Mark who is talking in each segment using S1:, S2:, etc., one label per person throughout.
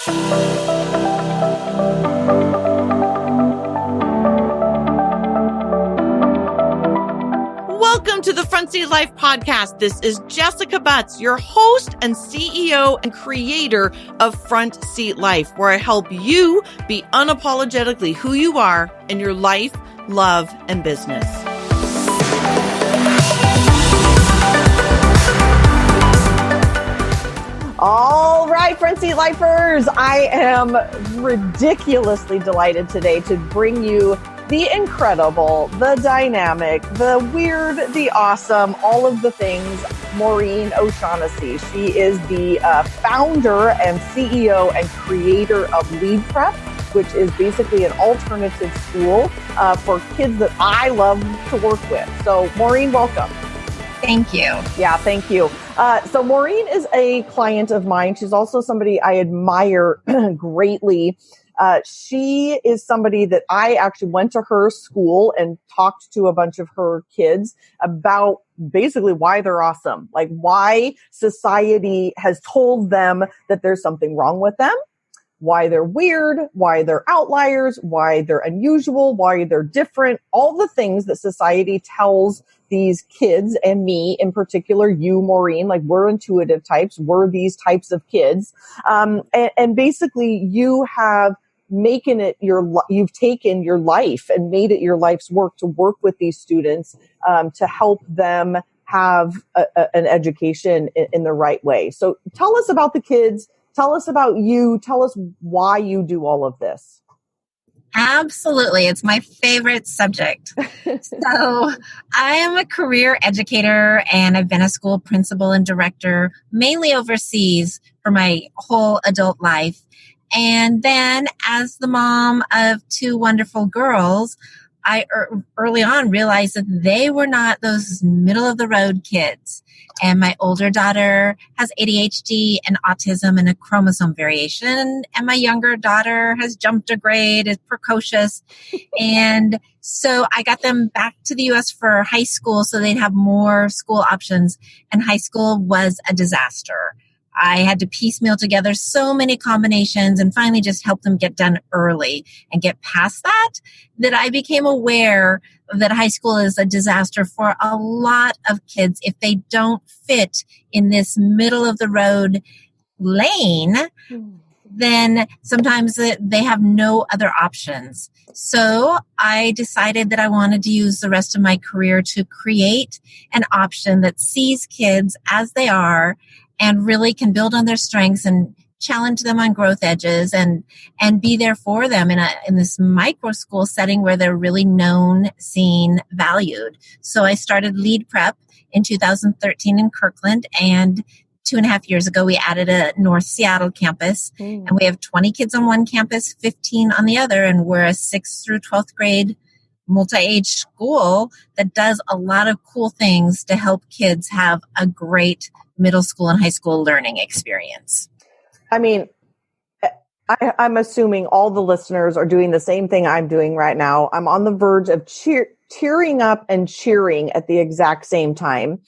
S1: Welcome to the Front Seat Life podcast. This is Jessica Butts, your host and CEO and creator of Front Seat Life, where I help you be unapologetically who you are in your life, love, and business. All right, Front Seat Lifers, I am ridiculously delighted today to bring you the incredible, the dynamic, the weird, the awesome, all of the things, Maureen O'Shaughnessy. She is the founder and CEO and creator of Lead Prep, which is basically an alternative school for kids that I love to work with. So Maureen, welcome.
S2: Thank you.
S1: Yeah, thank you. So Maureen is a client of mine. She's also somebody I admire greatly. She is somebody that I actually went to her school and talked to a bunch of her kids about basically why they're awesome, like why society has told them that there's something wrong with them, why they're weird, why they're outliers, why they're unusual, why they're different, all the things that society tells these kids and me in particular, you, Maureen, like we're intuitive types, we're these types of kids. And basically you have you've taken your life and made it your life's work to work with these students, to help them have an education in the right way. So tell us about the kids. Tell us about you. Tell us why you do all of this.
S2: Absolutely. It's my favorite subject. So I am a career educator and I've been a school principal and director, mainly overseas for my whole adult life. And then as the mom of two wonderful girls, I early on realized that they were not those middle of the road kids. And my older daughter has ADHD and autism and a chromosome variation. And my younger daughter has jumped a grade, is precocious. And so I got them back to the U.S. for high school so they'd have more school options. And high school was a disaster. I had to piecemeal together so many combinations and finally just help them get done early and get past that I became aware that high school is a disaster for a lot of kids if they don't fit in this middle of the road lane. Then sometimes they have no other options. So I decided that I wanted to use the rest of my career to create an option that sees kids as they are and really can build on their strengths and challenge them on growth edges and be there for them in this micro school setting where they're really known, seen, valued. So I started Lead Prep in 2013 in Kirkland, and 2.5 years ago we added a North Seattle campus, and we have 20 kids on one campus, 15 on the other, and we're a 6th through 12th grade multi-age school that does a lot of cool things to help kids have a great middle school and high school learning experience.
S1: I mean, I'm assuming all the listeners are doing the same thing I'm doing right now. I'm on the verge of tearing up and cheering at the exact same time,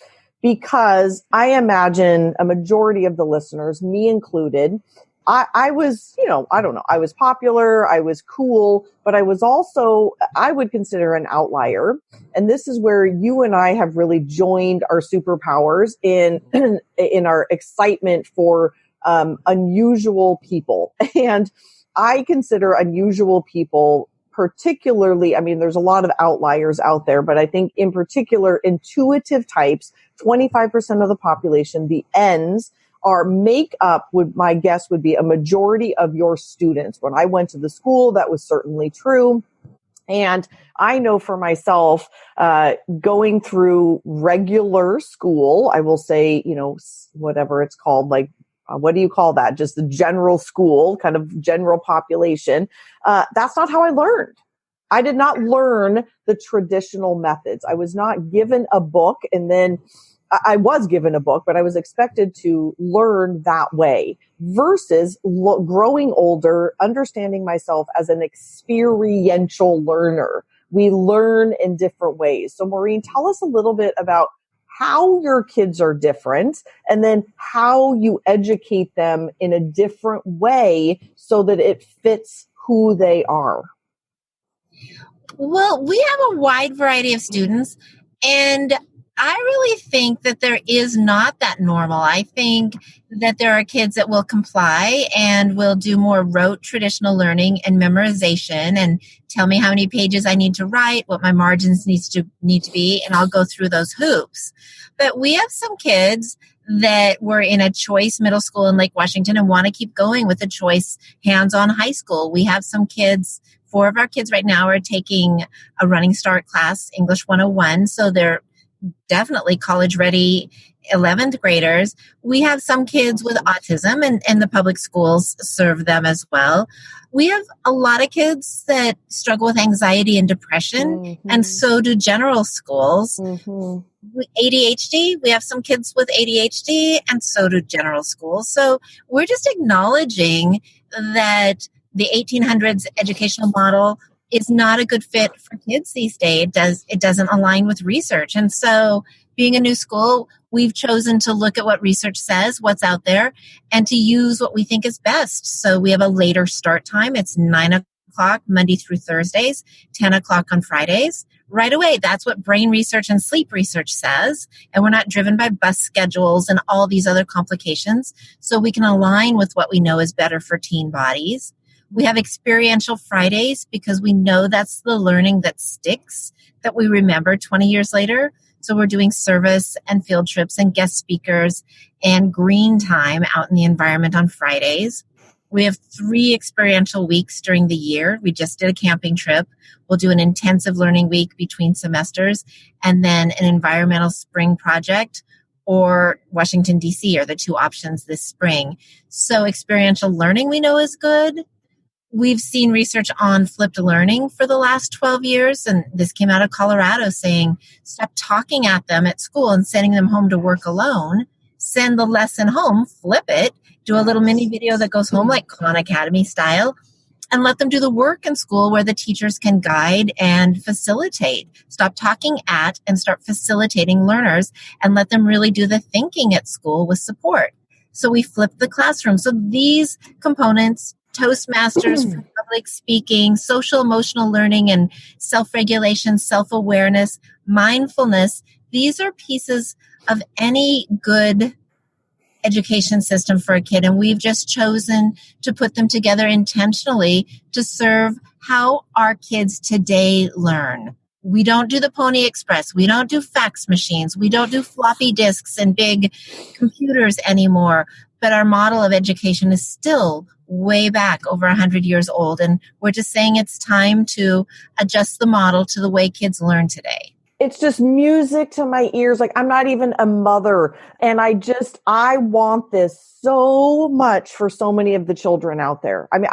S1: because I imagine a majority of the listeners, me included, I was, I don't know, I was popular, I was cool, but I was also, I would consider an outlier. And this is where you and I have really joined our superpowers in our excitement for unusual people. And I consider unusual people particularly, I mean, there's a lot of outliers out there, but I think in particular, intuitive types, 25% of the population, the N's, my guess would be a majority of your students. When I went to the school, that was certainly true. And I know for myself, going through regular school, I will say, whatever it's called, like, what do you call that? Just the general school, kind of general population. That's not how I learned. I did not learn the traditional methods. I was not given a book, and then I was given a book, but I was expected to learn that way versus growing older, understanding myself as an experiential learner. We learn in different ways. So Maureen, tell us a little bit about how your kids are different and then how you educate them in a different way so that it fits who they are.
S2: Well, we have a wide variety of students, and I really think that there is not that normal. I think that there are kids that will comply and will do more rote traditional learning and memorization and tell me how many pages I need to write, what my margins need to be, and I'll go through those hoops. But we have some kids that were in a choice middle school in Lake Washington and want to keep going with a choice hands-on high school. We have some kids, 4 of our kids right now are taking a running start class, English 101, so they're definitely college ready 11th graders. We have some kids with autism, and the public schools serve them as well. We have a lot of kids that struggle with anxiety and depression, and so do general schools. ADHD, we have some kids with ADHD, and so do general schools. So we're just acknowledging that the 1800s educational model is not a good fit for kids these days. It doesn't align with research. And so being a new school, we've chosen to look at what research says, what's out there, and to use what we think is best. So we have a later start time. It's 9 o'clock Monday through Thursdays, 10 o'clock on Fridays. Right away, that's what brain research and sleep research says. And we're not driven by bus schedules and all these other complications. So we can align with what we know is better for teen bodies. We have experiential Fridays because we know that's the learning that sticks, that we remember 20 years later. So we're doing service and field trips and guest speakers and green time out in the environment on Fridays. We have 3 experiential weeks during the year. We just did a camping trip. We'll do an intensive learning week between semesters, and then an environmental spring project or Washington, D.C. are the 2 options this spring. So experiential learning we know is good. We've seen research on flipped learning for the last 12 years, and this came out of Colorado saying, stop talking at them at school and sending them home to work alone. Send the lesson home, flip it, do a little mini video that goes home like Khan Academy style, and let them do the work in school where the teachers can guide and facilitate. Stop talking at and start facilitating learners and let them really do the thinking at school with support. So we flipped the classroom. So these components, Toastmasters for public speaking, social emotional learning and self-regulation, self-awareness, mindfulness, these are pieces of any good education system for a kid. And we've just chosen to put them together intentionally to serve how our kids today learn. We don't do the Pony Express. We don't do fax machines. We don't do floppy disks and big computers anymore. But our model of education is still way back over 100 years old. And we're just saying it's time to adjust the model to the way kids learn today.
S1: It's just music to my ears. Like, I'm not even a mother. And I want this so much for so many of the children out there. I mean,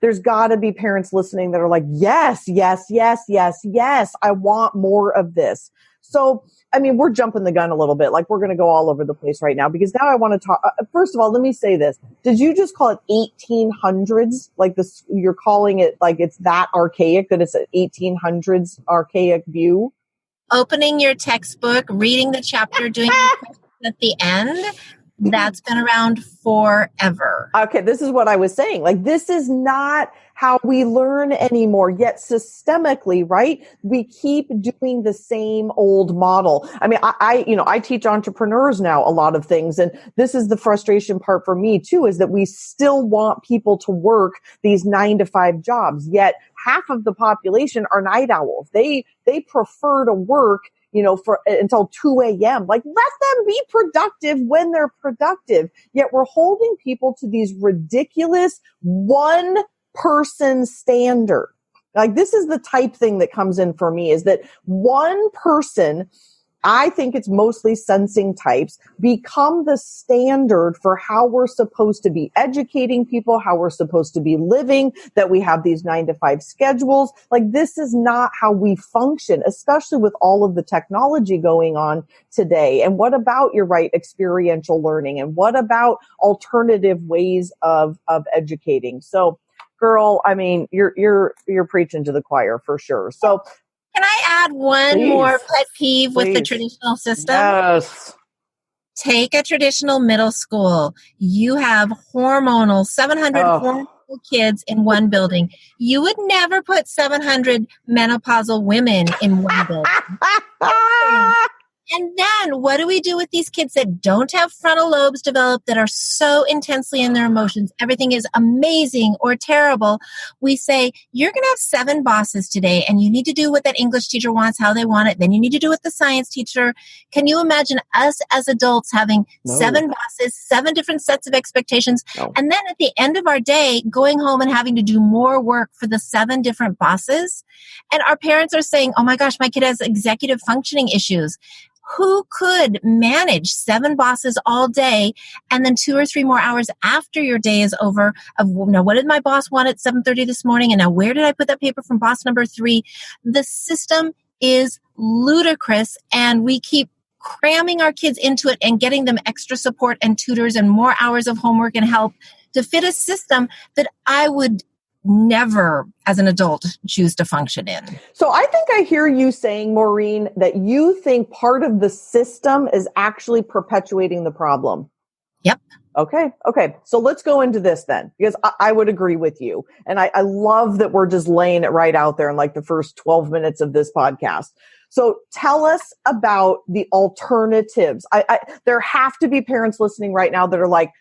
S1: there's gotta be parents listening that are like, yes, yes, yes, yes, yes. I want more of this. So, I mean, we're jumping the gun a little bit. Like, we're going to go all over the place right now because now I want to talk. First of all, let me say this. Did you just call it 1800s? Like this, you're calling it like it's that archaic that it's an 1800s archaic view?
S2: Opening your textbook, reading the chapter, doing the question at the end. That's been around forever.
S1: Okay, this is what I was saying. Like, this is not how we learn anymore, yet systemically, right? We keep doing the same old model. I mean, I teach entrepreneurs now a lot of things, and this is the frustration part for me too, is that we still want people to work these 9-to-5 jobs, yet half of the population are night owls. They prefer to work for until 2 a.m. Like, let them be productive when they're productive. Yet we're holding people to these ridiculous one-person standard. Like, this is the type thing that comes in for me, is that one person, I think it's mostly sensing types, become the standard for how we're supposed to be educating people, how we're supposed to be living, that we have these 9-to-5 schedules. Like, this is not how we function, especially with all of the technology going on today. And what about your experiential learning? And what about alternative ways of educating? So, girl, I mean, you're preaching to the choir for sure. So
S2: Can I add one more pet peeve with the traditional system?
S1: Yes.
S2: Take a traditional middle school. You have 700 hormonal kids in one building. You would never put 700 menopausal women in one building. And then what do we do with these kids that don't have frontal lobes developed, that are so intensely in their emotions? Everything is amazing or terrible. We say, you're going to have 7 bosses today, and you need to do what that English teacher wants, how they want it. Then you need to do what the science teacher. Can you imagine us as adults having 7 bosses, 7 different sets of expectations? And then at the end of our day, going home and having to do more work for the 7 different bosses. And our parents are saying, oh my gosh, my kid has executive functioning issues. Who could manage 7 bosses all day and then 2 or 3 more hours after your day is over of, now, what did my boss want at 7:30 this morning? And now where did I put that paper from boss number 3? The system is ludicrous, and we keep cramming our kids into it and getting them extra support and tutors and more hours of homework and help to fit a system that I would never, as an adult, choose to function in.
S1: So I think I hear you saying, Maureen, that you think part of the system is actually perpetuating the problem.
S2: Yep.
S1: Okay. So let's go into this then, because I would agree with you. And I love that we're just laying it right out there in like the first 12 minutes of this podcast. So tell us about the alternatives. There have to be parents listening right now that are like,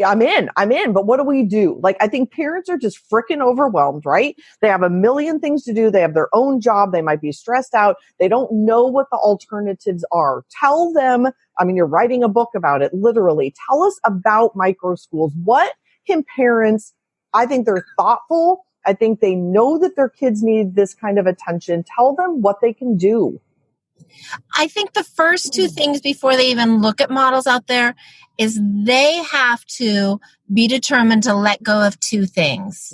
S1: I'm in, but what do we do? Like, I think parents are just freaking overwhelmed, right? They have a million things to do. They have their own job. They might be stressed out. They don't know what the alternatives are. Tell them, I mean, you're writing a book about it, literally. Tell us about micro schools. What can parents, I think they're thoughtful. I think they know that their kids need this kind of attention. Tell them what they can do.
S2: I think the first 2 things before they even look at models out there is they have to be determined to let go of 2 things.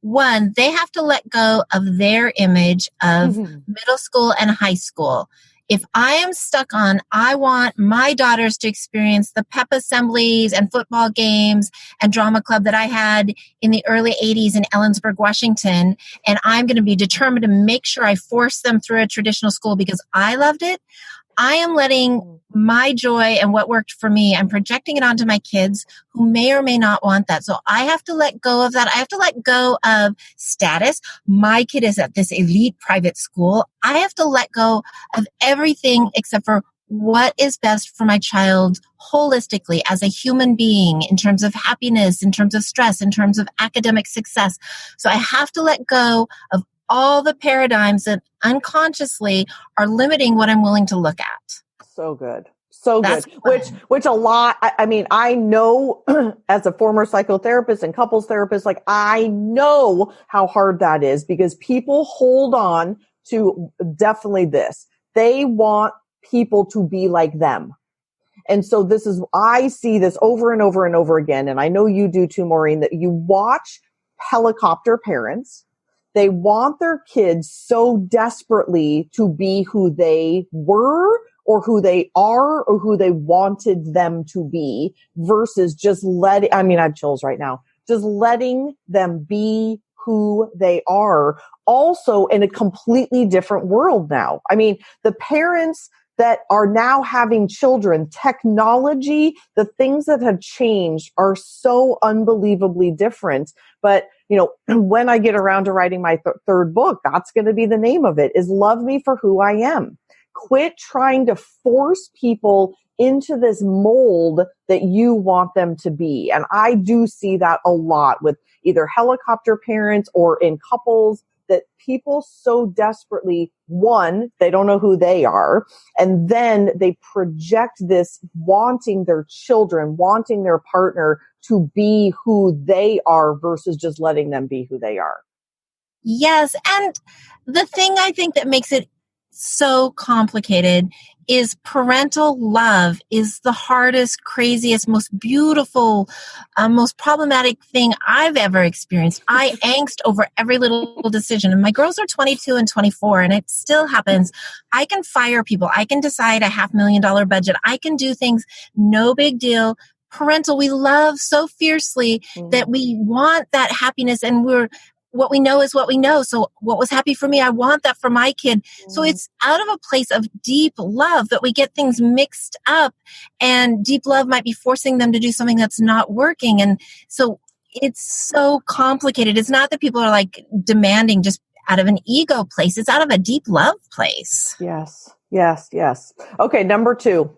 S2: One, they have to let go of their image of middle school and high school. If I am stuck on, I want my daughters to experience the pep assemblies and football games and drama club that I had in the early 80s in Ellensburg, Washington, and I'm going to be determined to make sure I force them through a traditional school because I loved it, I am letting my joy and what worked for me, I'm projecting it onto my kids who may or may not want that. So I have to let go of that. I have to let go of status. My kid is at this elite private school. I have to let go of everything except for what is best for my child holistically as a human being in terms of happiness, in terms of stress, in terms of academic success. So I have to let go of all the paradigms that unconsciously are limiting what I'm willing to look at.
S1: So good. Which a lot, I mean, I know as a former psychotherapist and couples therapist, like I know how hard that is because people hold on to definitely this. They want people to be like them. And so I see this over and over and over again. And I know you do too, Maureen, that you watch helicopter parents. They want their kids so desperately to be who they were or who they are or who they wanted them to be versus just I have chills right now, just letting them be who they are also in a completely different world now. I mean, the parents that are now having children, technology, the things that have changed are so unbelievably different. But, when I get around to writing my third book, that's going to be the name of it, is Love Me for Who I Am. Quit trying to force people into this mold that you want them to be. And I do see that a lot with either helicopter parents or in couples, that people so desperately, one, they don't know who they are. And then they project this wanting their children, wanting their partner to be who they are versus just letting them be who they are.
S2: Yes. And the thing I think that makes it so complicated is parental love is the hardest, craziest, most beautiful, most problematic thing I've ever experienced. I angst over every little decision. And my girls are 22 and 24, and it still happens. I can fire people. I can decide $500,000 budget. I can do things. No big deal. Parental, we love so fiercely that we want that happiness, and we're what we know is what we know. So what was happy for me, I want that for my kid. So it's out of a place of deep love that we get things mixed up, and deep love might be forcing them to do something that's not working. And so it's so complicated. It's not that people are like demanding just out of an ego place. It's out of a deep love place.
S1: Yes. Okay. Number 2.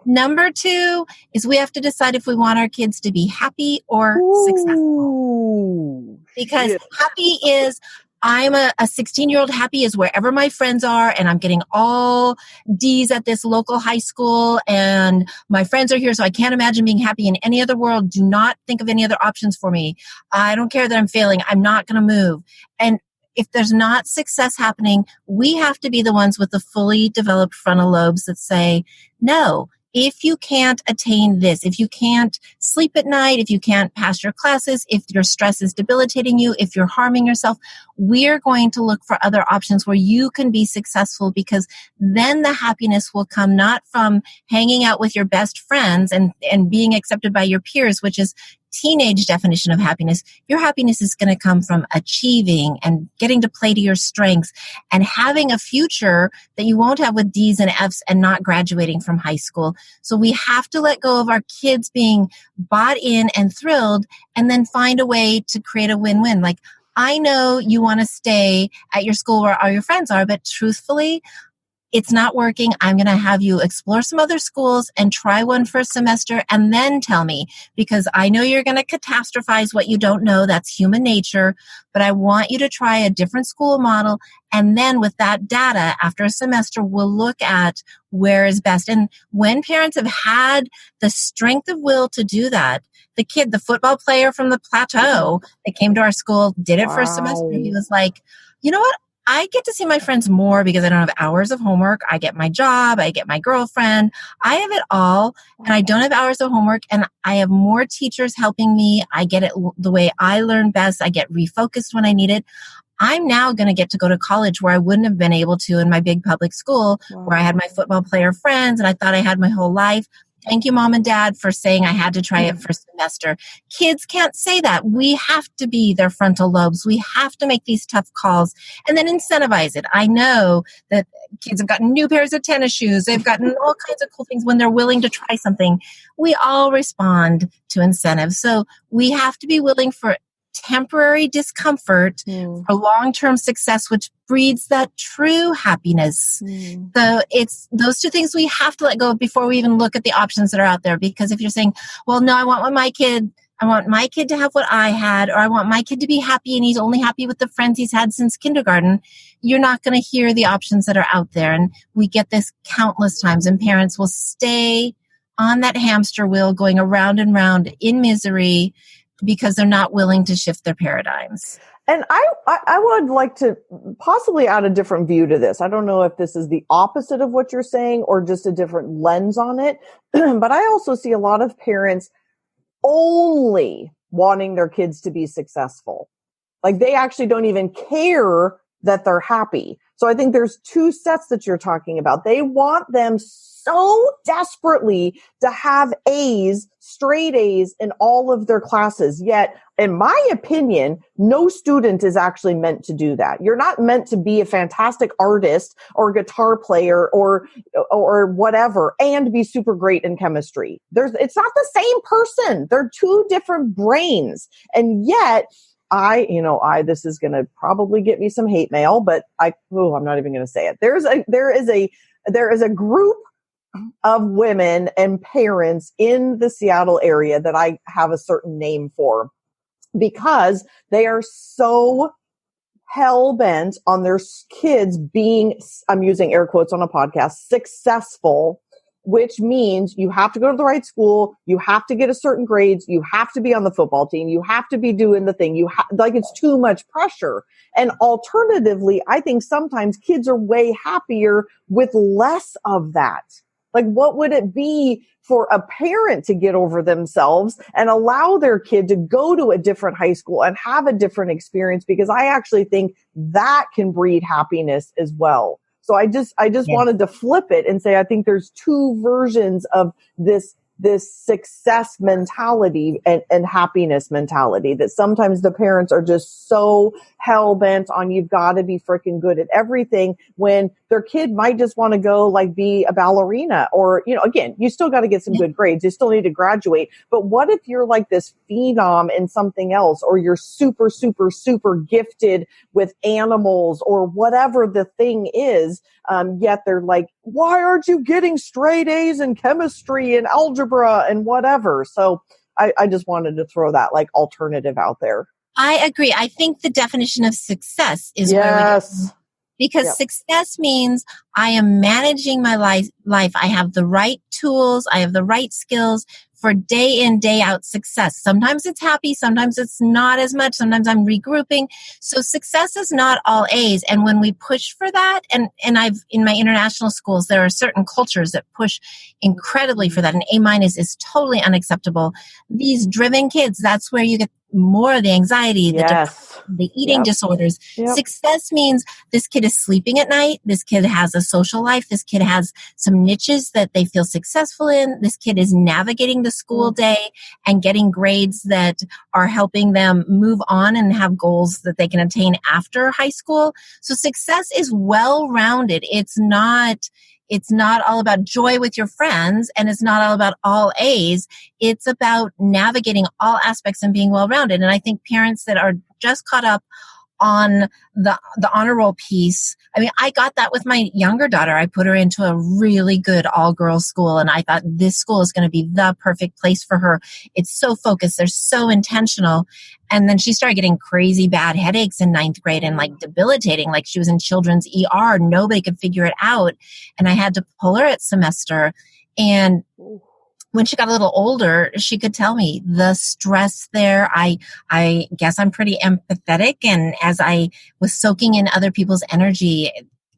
S2: Number 2 is we have to decide if we want our kids to be happy or successful. Because happy is, I'm a 16-year-old. Happy is wherever my friends are, and I'm getting all D's at this local high school, and my friends are here, so I can't imagine being happy in any other world. Do not think of any other options for me. I don't care that I'm failing. I'm not going to move. And if there's not success happening, we have to be the ones with the fully developed frontal lobes that say, no. If you can't attain this, if you can't sleep at night, if you can't pass your classes, if your stress is debilitating you, if you're harming yourself, we're going to look for other options where you can be successful, because then the happiness will come not from hanging out with your best friends and being accepted by your peers, which is teenage definition of happiness. Your happiness is going to come from achieving and getting to play to your strengths and having a future that you won't have with D's and F's and not graduating from high school. So we have to let go of our kids being bought in and thrilled, and then find a way to create a win-win. Like, I know you want to stay at your school where all your friends are, but truthfully, it's not working. I'm going to have you explore some other schools and try one for a semester and then tell me, because I know you're going to catastrophize what you don't know. That's human nature. But I want you to try a different school model. And then with that data, after a semester, we'll look at where is best. And when parents have had the strength of will to do that, the football player from the plateau that came to our school, did it for a semester. He was like, you know what? I get to see my friends more because I don't have hours of homework. I get my job. I get my girlfriend. I have it all, and I don't have hours of homework, and I have more teachers helping me. I get it the way I learn best. I get refocused when I need it. I'm now going to get to go to college where I wouldn't have been able to in my big public school, where I had my football player friends and I thought I had my whole life. Thank you, Mom and Dad, for saying I had to try it for a semester. Kids can't say that. We have to be their frontal lobes. We have to make these tough calls and then incentivize it. I know that kids have gotten new pairs of tennis shoes. They've gotten all kinds of cool things when they're willing to try something. We all respond to incentives. So we have to be willing for temporary discomfort for long-term success, which breeds that true happiness. So it's those two things we have to let go of before we even look at the options that are out there. Because if you're saying, well, no, I want my kid to have what I had, or I want my kid to be happy and he's only happy with the friends he's had since kindergarten, you're not going to hear the options that are out there. And we get this countless times, and parents will stay on that hamster wheel going around and round in misery because they're not willing to shift their paradigms.
S1: And I would like to possibly add a different view to this. I don't know if this is the opposite of what you're saying or just a different lens on it. But I also see a lot of parents only wanting their kids to be successful. Like, they actually don't even care that they're happy. So I think there's two sets that you're talking about. They want them so desperately to have A's, straight A's in all of their classes. Yet, in my opinion, no student is actually meant to do that. You're not meant to be a fantastic artist or guitar player or whatever and be super great in chemistry. It's not the same person. They're two different brains. And yet, this is going to probably get me some hate mail, but I'm not even going to say it. There is a group of women and parents in the Seattle area that I have a certain name for, because they are so hell-bent on their kids being, I'm using air quotes on a podcast, successful, which means you have to go to the right school, you have to get a certain grades, you have to be on the football team, you have to be doing the thing, it's too much pressure. And alternatively, I think sometimes kids are way happier with less of that. Like, what would it be for a parent to get over themselves and allow their kid to go to a different high school and have a different experience? Because I actually think that can breed happiness as well. So I just wanted to flip it and say, I think there's two versions of this this success mentality and happiness mentality, that sometimes the parents are just so hell bent on you've got to be freaking good at everything, when their kid might just want to go like be a ballerina, or, you know, again, you still got to get some good grades. You still need to graduate. But what if you're like this phenom in something else, or you're super, super, super gifted with animals or whatever the thing is? Yet they're like, why aren't you getting straight A's in chemistry and algebra and whatever? So I just wanted to throw that like alternative out there.
S2: I agree. I think the definition of success is where we get, because success means I am managing my life. I have the right tools. I have the right skills for day in, day out success. Sometimes it's happy. Sometimes it's not as much. Sometimes I'm regrouping. So success is not all A's. And when we push for that, and I've, in my international schools, there are certain cultures that push incredibly for that. An A- is totally unacceptable. These driven kids, that's where you get more of the anxiety, the depression, the eating disorders. Success means this kid is sleeping at night. This kid has a social life. This kid has some niches that they feel successful in. This kid is navigating the school day and getting grades that are helping them move on and have goals that they can attain after high school. So success is well-rounded. It's not all about joy with your friends, and it's not all about all A's. It's about navigating all aspects and being well-rounded. And I think parents that are just caught up on the honor roll piece. I mean, I got that with my younger daughter. I put her into a really good all-girls school, and I thought this school is going to be the perfect place for her. It's so focused. They're so intentional. And then she started getting crazy bad headaches in 9th grade and like debilitating, like she was in children's ER. Nobody could figure it out. And I had to pull her at semester. And when she got a little older, she could tell me the stress there. I guess I'm pretty empathetic. And as I was soaking in other people's energy,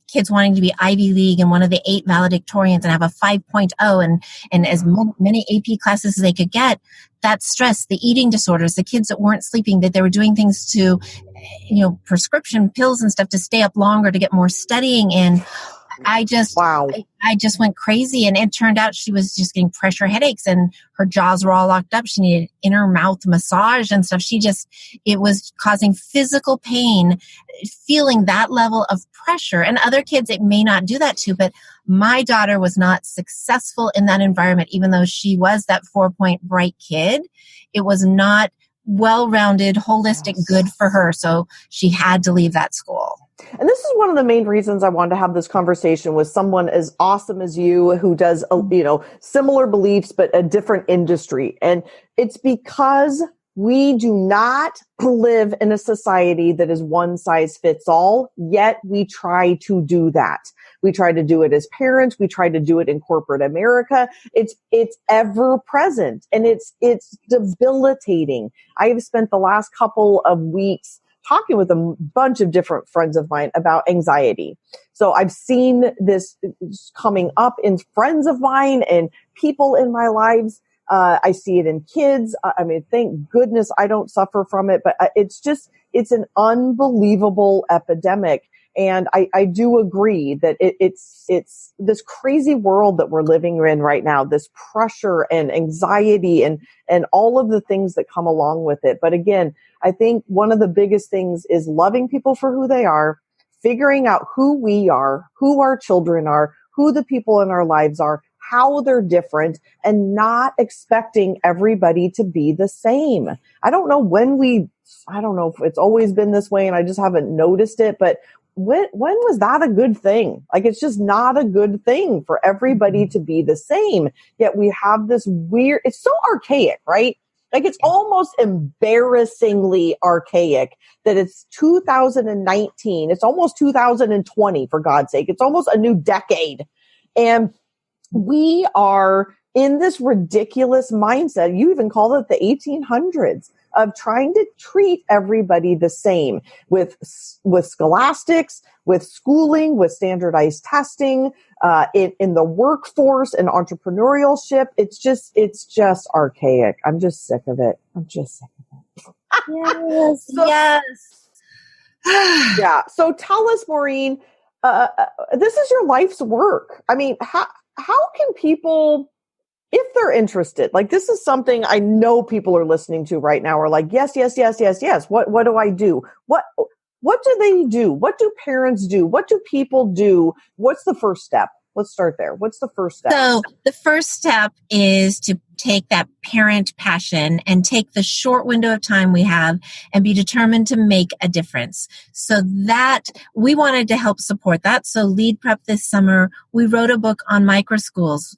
S2: kids wanting to be Ivy League and one of the 8 valedictorians and have a 5.0 and as many AP classes as they could get, that stress, the eating disorders, the kids that weren't sleeping, that they were doing things to, you know, prescription pills and stuff to stay up longer, to get more studying in. I just went crazy, and it turned out she was just getting pressure headaches and her jaws were all locked up. She needed inner mouth massage and stuff. It was causing physical pain, feeling that level of pressure. And other kids, it may not do that to, but my daughter was not successful in that environment, even though she was that 4-point bright kid. It was not well-rounded, holistic, good for her. So she had to leave that school.
S1: And this is one of the main reasons I wanted to have this conversation with someone as awesome as you, who does, you know, similar beliefs, but a different industry. And it's because we do not live in a society that is one size fits all, yet we try to do that. We try to do it as parents. We try to do it in corporate America. It's ever present, and it's debilitating. I have spent the last couple of weeks talking with a bunch of different friends of mine about anxiety. So I've seen this coming up in friends of mine and people in my lives. I see it in kids. I mean, thank goodness I don't suffer from it, but it's an unbelievable epidemic. And I do agree that it's this crazy world that we're living in right now, this pressure and anxiety and all of the things that come along with it. But again, I think one of the biggest things is loving people for who they are, figuring out who we are, who our children are, who the people in our lives are, how they're different, and not expecting everybody to be the same. I don't know if it's always been this way and I just haven't noticed it, but when was that a good thing? Like, it's just not a good thing for everybody to be the same. Yet we have this weird, it's so archaic, right? Like, it's almost embarrassingly archaic that it's 2019. It's almost 2020, for God's sake. It's almost a new decade. And we are in this ridiculous mindset. You even call it the 1800s of trying to treat everybody the same with scholastics, with schooling, with standardized testing, in the workforce and entrepreneurship. It's just archaic. I'm just sick of it.
S2: Yes.
S1: Yes. Yeah. So tell us, Maureen, this is your life's work. I mean, how can people if they're interested, like this is something I know people are listening to right now are like, yes, yes, yes, yes, yes. What do I do? What do they do? What do parents do? What do people do? What's the first step? Let's start there. What's the first step?
S2: So the first step is to take that parent passion and take the short window of time we have and be determined to make a difference. So that we wanted to help support that. So Lead Prep this summer, we wrote a book on microschools.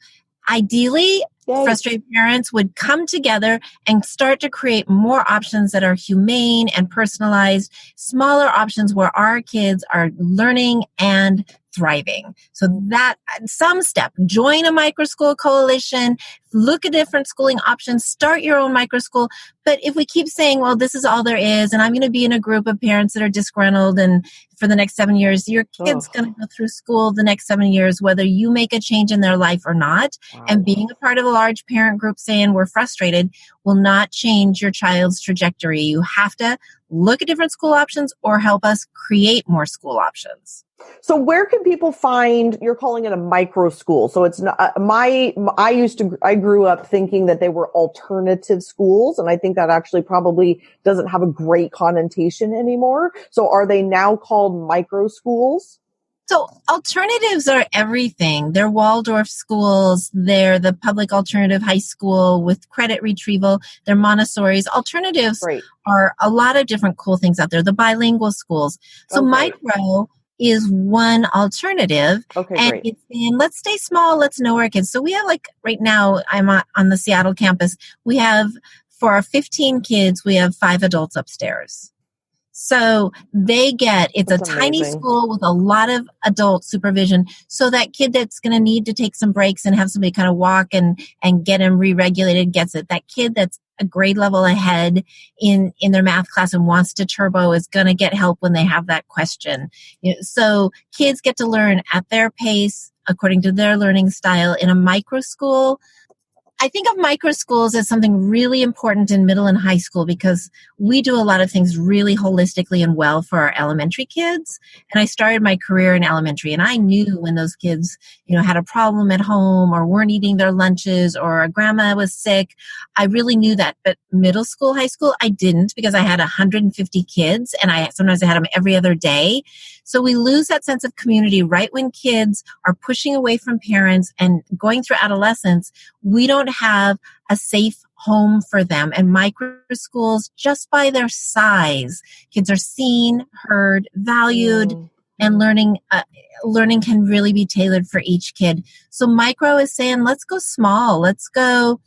S2: Ideally, frustrated parents would come together and start to create more options that are humane and personalized, smaller options where our kids are learning and thriving. So that some step, join a microschool coalition, look at different schooling options, start your own microschool. But if we keep saying, well, this is all there is, and I'm going to be in a group of parents that are disgruntled and for the next 7 years, your kid's going to go through school the next 7 years, whether you make a change in their life or not.
S1: Wow.
S2: And being a part of a large parent group saying we're frustrated will not change your child's trajectory. You have to look at different school options or help us create more school options.
S1: So where can people find, you're calling it a micro school. So it's not, I grew up thinking that they were alternative schools. And I think that actually probably doesn't have a great connotation anymore. So are they now called micro schools?
S2: So alternatives are everything. They're Waldorf schools. They're the public alternative high school with credit retrieval. They're Montessori's. Alternatives are a lot of different cool things out there. The bilingual schools. So micro is one alternative. And it's in, let's stay small, let's know our kids. So we have right now, I'm on the Seattle campus. We have, for our 15 kids, we have 5 adults upstairs. So it's a tiny school with a lot of adult supervision. So that kid that's going to need to take some breaks and have somebody kind of walk and get him re-regulated gets it. That kid that's a grade level ahead in their math class and wants to turbo is going to get help when they have that question. So kids get to learn at their pace, according to their learning style in a micro school. I think of micro schools as something really important in middle and high school because we do a lot of things really holistically and well for our elementary kids. And I started my career in elementary, and I knew when those kids, had a problem at home or weren't eating their lunches or a grandma was sick. I really knew that. But middle school, high school, I didn't because I had 150 kids and sometimes I had them every other day. So we lose that sense of community right when kids are pushing away from parents and going through adolescence. We don't have a safe home for them. And micro schools, just by their size, kids are seen, heard, valued, and learning can really be tailored for each kid. So micro is saying, let's go small. Let's go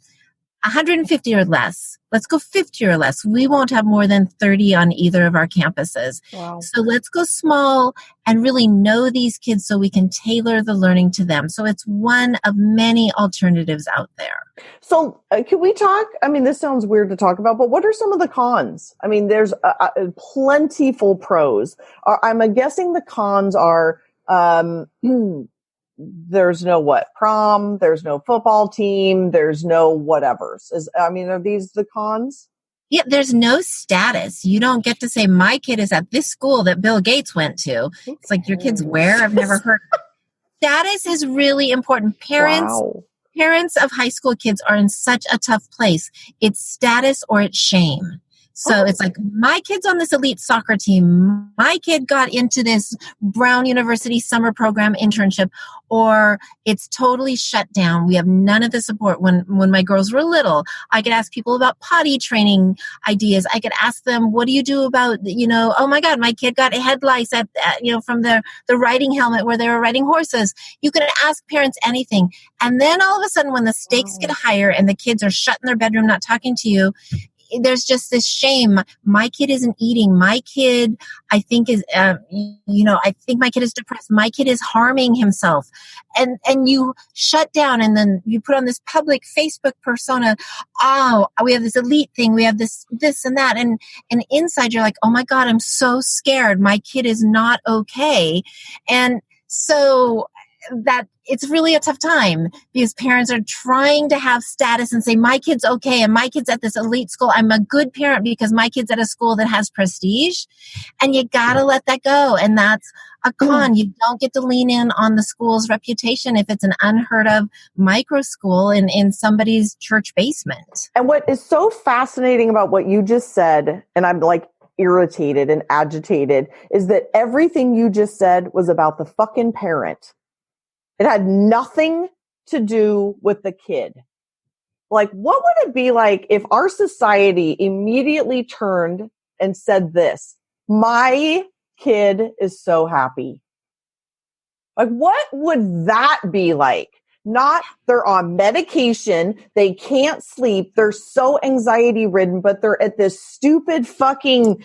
S2: 150 or less. Let's go 50 or less. We won't have more than 30 on either of our campuses.
S1: Wow.
S2: So let's go small and really know these kids so we can tailor the learning to them. So it's one of many alternatives out there.
S1: So can we talk? I mean, this sounds weird to talk about, but what are some of the cons? I mean, there's plentiful pros. I'm guessing the cons are there's no prom, there's no football team, there's no whatevers. Are these the cons?
S2: Yeah, there's no status. You don't get to say, my kid is at this school that Bill Gates went to. It's like, your kid's where? I've never heard. Status is really important. Parents of high school kids are in such a tough place. It's status or it's shame. So it's like, my kid's on this elite soccer team. My kid got into this Brown University summer program internship, or it's totally shut down. We have none of the support. When my girls were little, I could ask people about potty training ideas. I could ask them, what do you do about, oh my God, my kid got head lice from the riding helmet where they were riding horses. You could ask parents anything. And then all of a sudden, when the stakes get higher and the kids are shut in their bedroom, not talking to you, there's just this shame. My kid isn't eating. My kid, I think I think my kid is depressed. My kid is harming himself. And you shut down, and then you put on this public Facebook persona. Oh, we have this elite thing. We have this and that. And inside you're like, oh my God, I'm so scared. My kid is not okay. And so that it's really a tough time because parents are trying to have status and say, my kid's okay and my kid's at this elite school. I'm a good parent because my kid's at a school that has prestige, and you got to let that go. And that's a con. You don't get to lean in on the school's reputation if it's an unheard of micro school in somebody's church basement.
S1: And what is so fascinating about what you just said, and I'm like irritated and agitated, is that everything you just said was about the fucking parent. It had nothing to do with the kid. Like, what would it be like if our society immediately turned and said this, my kid is so happy? Like, what would that be like? Not they're on medication, they can't sleep, they're so anxiety ridden, but they're at this stupid fucking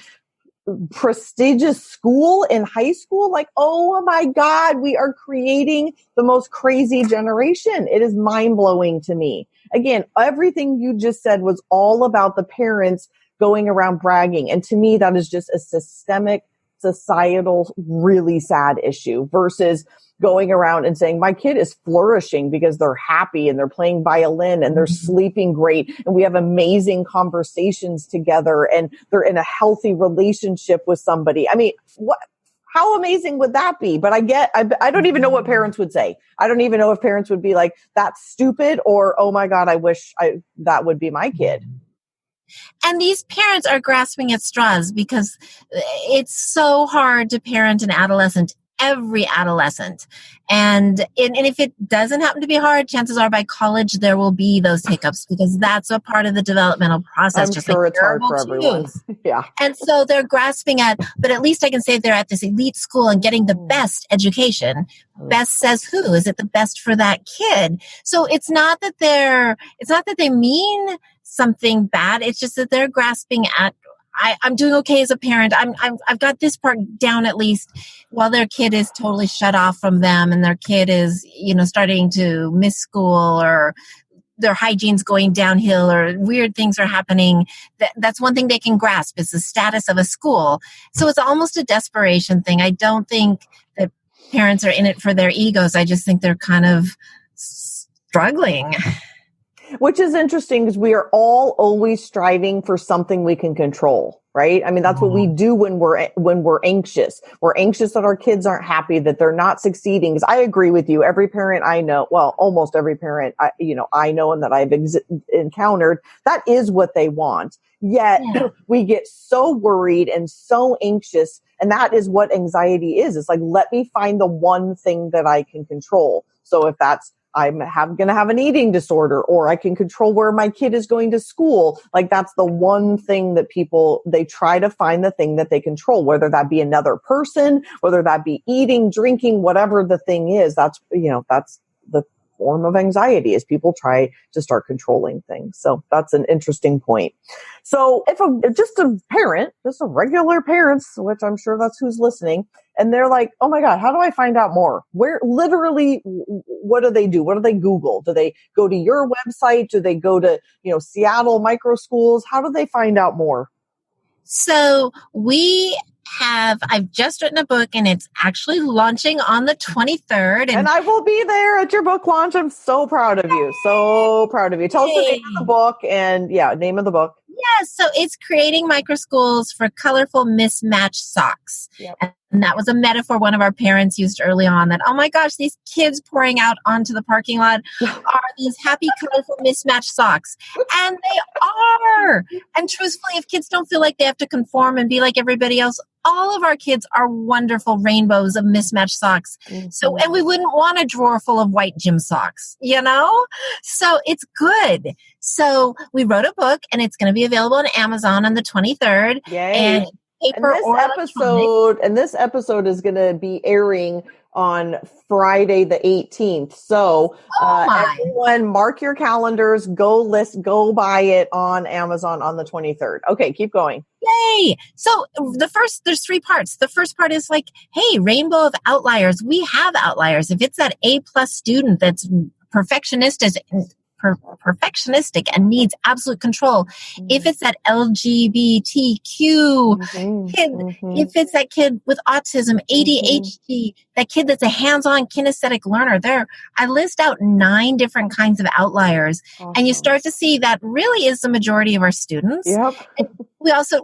S1: prestigious school in high school. Like, oh my God, we are creating the most crazy generation. It is mind blowing to me. Again, everything you just said was all about the parents going around bragging. And to me, that is just a systemic, societal, really sad issue versus going around and saying, my kid is flourishing because they're happy and they're playing violin and they're sleeping great. And we have amazing conversations together and they're in a healthy relationship with somebody. I mean, how amazing would that be? But I don't even know what parents would say. I don't even know if parents would be like, that's stupid, or, oh my God, I wish that would be my kid.
S2: And these parents are grasping at straws because it's so hard to parent an adolescent, every adolescent. And if it doesn't happen to be hard, chances are by college there will be those hiccups because that's a part of the developmental process.
S1: I'm
S2: just
S1: sure
S2: like
S1: it's hard for everyone. Yeah.
S2: And so they're grasping at, but at least I can say they're at this elite school and getting the best education. Best says who? Is it the best for that kid? So it's not that they mean something bad. It's just that they're grasping at, I'm doing okay as a parent. I've got this part down at least, while their kid is totally shut off from them and their kid is, starting to miss school or their hygiene's going downhill or weird things are happening. That's one thing they can grasp is the status of a school. So it's almost a desperation thing. I don't think that parents are in it for their egos. I just think they're kind of struggling.
S1: Which is interesting because we are all always striving for something we can control, right? I mean, that's what we do when we're anxious. We're anxious that our kids aren't happy, that they're not succeeding. Because I agree with you. Every parent I know, well, almost every parent I know and that I've encountered, that is what they want. Yet we get so worried and so anxious, and that is what anxiety is. It's like, let me find the one thing that I can control. So if that's I'm going to have an eating disorder, or I can control where my kid is going to school. Like, that's the one thing that they try to find the thing that they control, whether that be another person, whether that be eating, drinking, whatever the thing is. That's the form of anxiety, is people try to start controlling things. So that's an interesting point. So if just a parent, just a regular parents, which I'm sure that's who's listening, and they're like, oh my God, how do I find out more? Where literally, what do they do? What do they Google? Do they go to your website? Do they go to, Seattle micro schools? How do they find out more?
S2: So I've just written a book and it's actually launching on the 23rd.
S1: And I will be there at your book launch. I'm so proud of you. So proud of you. Tell us the name of the book and name of the book.
S2: Yes. So it's Creating Microschools for Colorful Mismatched Socks. Yep. And that was a metaphor one of our parents used early on, that, oh my gosh, these kids pouring out onto the parking lot are these happy, colorful, mismatched socks. And they are. And truthfully, if kids don't feel like they have to conform and be like everybody else, all of our kids are wonderful rainbows of mismatched socks. Mm-hmm. So, and we wouldn't want a drawer full of white gym socks, So it's good. So we wrote a book and it's going to be available on Amazon on the 23rd.
S1: Yay.
S2: And
S1: this episode is going to be airing on Friday the 18th. So everyone mark your calendars, go buy it on Amazon on the 23rd. Okay, keep going.
S2: Yay! So there's 3 parts. The first part is like, hey, rainbow of outliers. We have outliers. If it's that A+ student that's perfectionistic and needs absolute control. Mm-hmm. If it's that LGBTQ kid, if it's that kid with autism, ADHD, that kid that's a hands-on kinesthetic learner, I list out 9 different kinds of outliers. Awesome. And you start to see that really is the majority of our students.
S1: Yep.
S2: And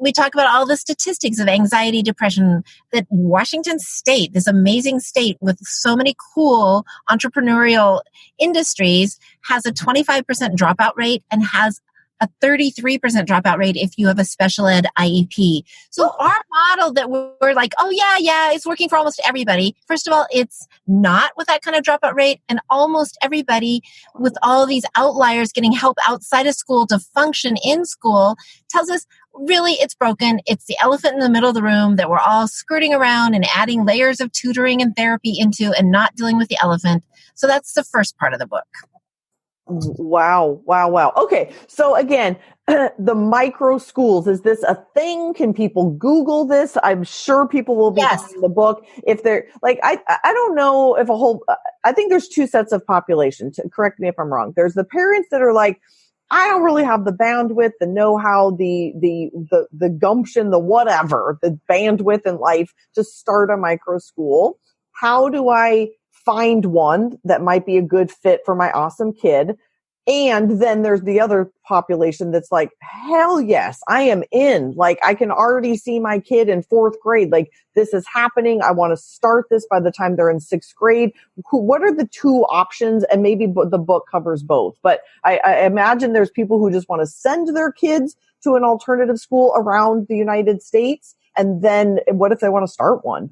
S2: we talk about all the statistics of anxiety, depression, that Washington State, this amazing state with so many cool entrepreneurial industries, has a 25% dropout rate and has a 33% dropout rate if you have a special ed IEP. So our model that we're like, oh yeah, it's working for almost everybody. First of all, it's not with that kind of dropout rate, and almost everybody with all these outliers getting help outside of school to function in school tells us really it's broken. It's the elephant in the middle of the room that we're all skirting around and adding layers of tutoring and therapy into and not dealing with the elephant. So that's the first part of the book.
S1: Wow. Okay. So again, the micro schools, is this a thing? Can people Google this? I'm sure people will be buying the book. If they're like, I don't know if I think there's two sets of population. Correct me if I'm wrong. There's the parents that are like, I don't really have the bandwidth, the know-how, the gumption, the whatever, the bandwidth in life to start a micro school. How do I find one that might be a good fit for my awesome kid? And then there's the other population that's like, hell yes, I am in. Like, I can already see my kid in 4th grade. Like, this is happening. I want to start this by the time they're in 6th grade. What are the two options? And maybe the book covers both. But I imagine there's people who just want to send their kids to an alternative school around the United States. And then what if they want to start one?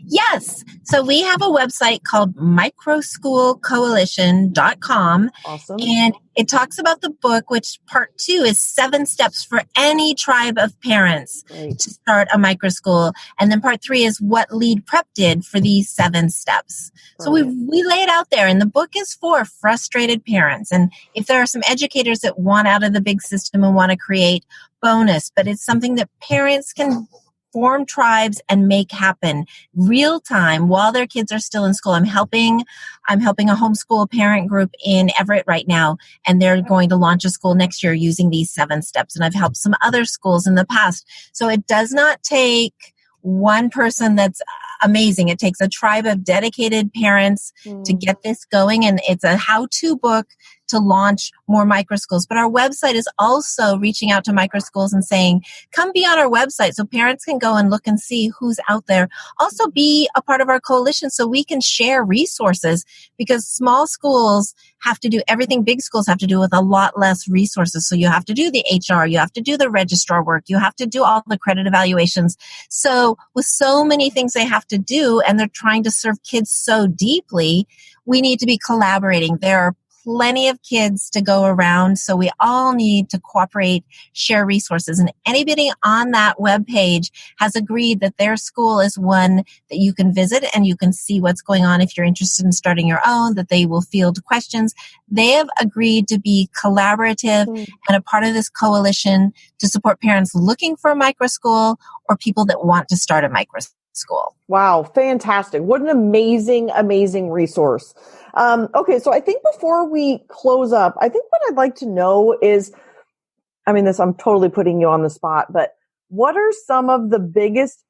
S2: Yes. So we have a website called microschoolcoalition.com.
S1: Awesome.
S2: And it talks about the book, which part 2 is 7 steps for any tribe of parents to start a micro school. And then part 3 is what Lead Prep did for these 7 steps. So we lay it out there, and the book is for frustrated parents. And if there are some educators that want out of the big system and want to create, bonus, but it's something that parents can form tribes and make happen real time while their kids are still in school. I'm helping a homeschool parent group in Everett right now, and they're going to launch a school next year using these 7 steps. And I've helped some other schools in the past. So it does not take one person that's amazing. It takes a tribe of dedicated parents to get this going. And it's a how-to book to launch more micro schools. But our website is also reaching out to micro schools and saying, come be on our website so parents can go and look and see who's out there. Also be a part of our coalition so we can share resources, because small schools have to do everything big schools have to do with a lot less resources. So you have to do the HR, you have to do the registrar work, you have to do all the credit evaluations. So with so many things they have to do, and they're trying to serve kids so deeply, we need to be collaborating. There are plenty of kids to go around, so we all need to cooperate, share resources. And anybody on that webpage has agreed that their school is one that you can visit and you can see what's going on if you're interested in starting your own, that they will field questions. They have agreed to be collaborative and a part of this coalition to support parents looking for a micro school or people that want to start a micro school.
S1: Wow, fantastic. What an amazing, amazing resource. Okay, so I think before we close up, I think what I'd like to know is, I'm totally putting you on the spot, but what are some of the biggest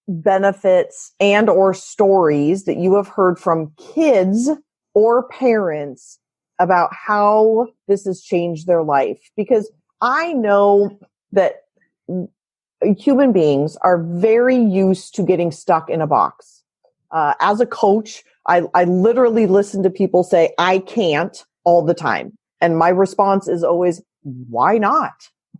S1: benefits and or stories that you have heard from kids or parents about how this has changed their life? Because I know that human beings are very used to getting stuck in a box. As a coach, I literally listen to people say, I can't, all the time. And my response is always, why not?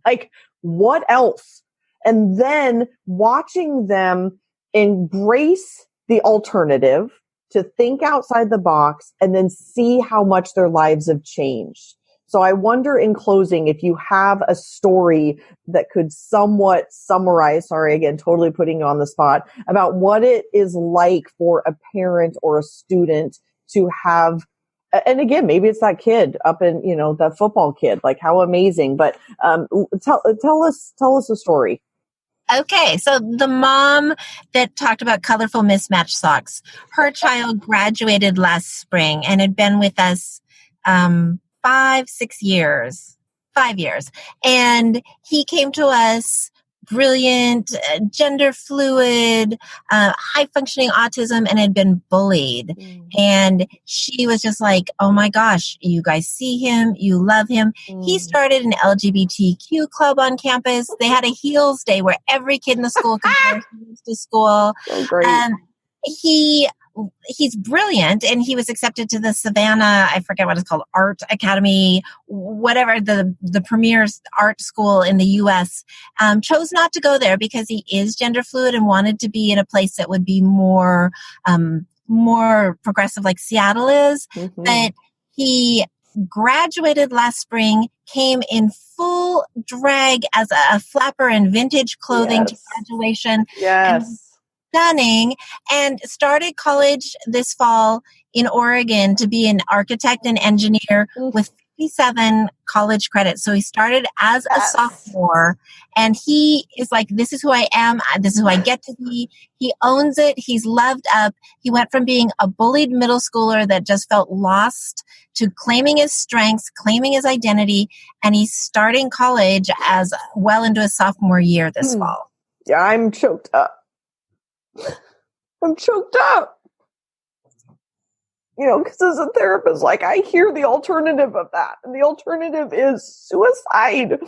S1: Like, what else? And then watching them embrace the alternative, to think outside the box, and then see how much their lives have changed. So I wonder, in closing, if you have a story that could somewhat summarize, sorry, again, totally putting you on the spot, about what it is like for a parent or a student to have, and again, maybe it's that kid up in, that football kid, like how amazing, but tell us a story.
S2: Okay, so the mom that talked about colorful mismatched socks, her child graduated last spring and had been with us 5 years. And he came to us brilliant, gender fluid, high functioning autism, and had been bullied. And she was just like, oh my gosh, you guys see him, you love him. He started an LGBTQ club on campus. They had a heels day where every kid in the school could wear heels to school.
S1: So great.
S2: He's brilliant, and he was accepted to the Savannah, I forget what it's called, Art Academy, whatever, the premier art school in the U.S. Chose not to go there because he is gender fluid and wanted to be in a place that would be more progressive like Seattle is. But he graduated last spring, came in full drag as a flapper in vintage clothing to graduation.
S1: Yes.
S2: Stunning, and started college this fall in Oregon to be an architect and engineer with 57 college credits. So he started as a sophomore, and he is like, this is who I am. This is who I get to be. He owns it. He's loved up. He went from being a bullied middle schooler that just felt lost to claiming his strengths, claiming his identity, and he's starting college as well into his sophomore year this fall.
S1: Yeah, I'm choked up. I'm choked up. Because as a therapist, like, I hear the alternative of that. And the alternative is suicide.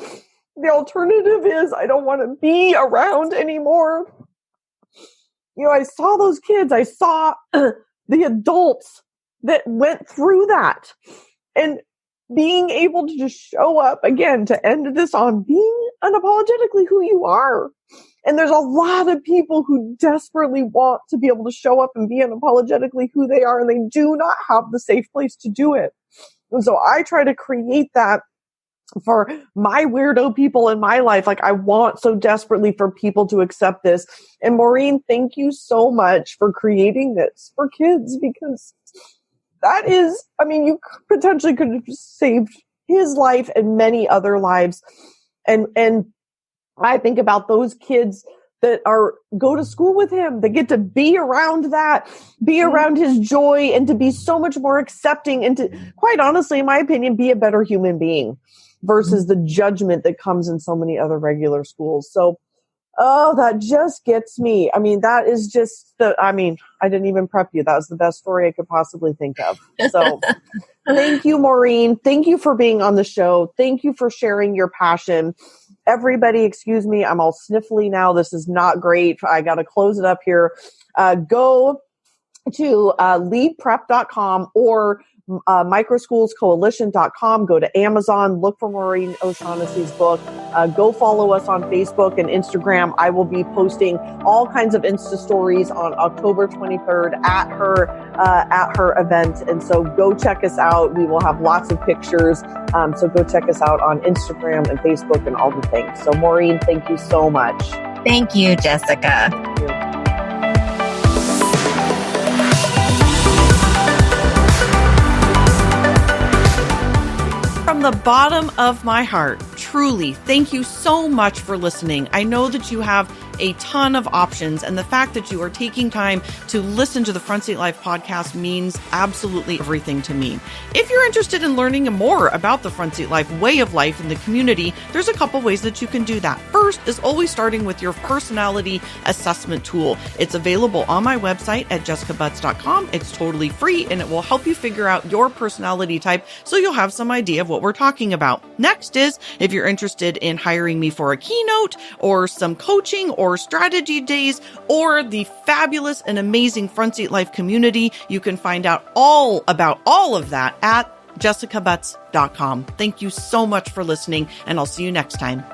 S1: The alternative is I don't want to be around anymore. I saw those kids. I saw the adults that went through that. And being able to just show up again, to end this on being unapologetically who you are. And there's a lot of people who desperately want to be able to show up and be unapologetically who they are, and they do not have the safe place to do it. And so I try to create that for my weirdo people in my life. Like, I want so desperately for people to accept this. And Maureen, thank you so much for creating this for kids, because that is, you potentially could have saved his life and many other lives. And I think about those kids that go to school with him, that get to be around that, be around his joy, and to be so much more accepting, and to, quite honestly, in my opinion, be a better human being versus the judgment that comes in so many other regular schools. So, that just gets me. That is just I didn't even prep you. That was the best story I could possibly think of. So thank you, Maureen. Thank you for being on the show. Thank you for sharing your passion. Everybody, excuse me, I'm all sniffly now. This is not great. I got to close it up here. Go to leadprep.com or microschoolscoalition.com. Go to Amazon, look for Maureen O'Shaughnessy's book. Go follow us on Facebook and Instagram. I will be posting all kinds of Insta stories on October 23rd at her event. And so go check us out. We will have lots of pictures. So go check us out on Instagram and Facebook and all the things. So Maureen, thank you so much.
S2: Thank you, Jessica.
S1: Thank you. From the bottom of my heart, truly, thank you so much for listening. I know that you have a ton of options, and the fact that you are taking time to listen to the Front Seat Life podcast means absolutely everything to me. If you're interested in learning more about the Front Seat Life way of life in the community, there's a couple ways that you can do that. First is always starting with your personality assessment tool. It's available on my website at jessicabutts.com. It's totally free, and it will help you figure out your personality type so you'll have some idea of what we're talking about. Next is, if you're interested in hiring me for a keynote or some coaching or strategy days or the fabulous and amazing Front Seat Life community, you can find out all about all of that at jessicabutts.com. Thank you so much for listening, and I'll see you next time.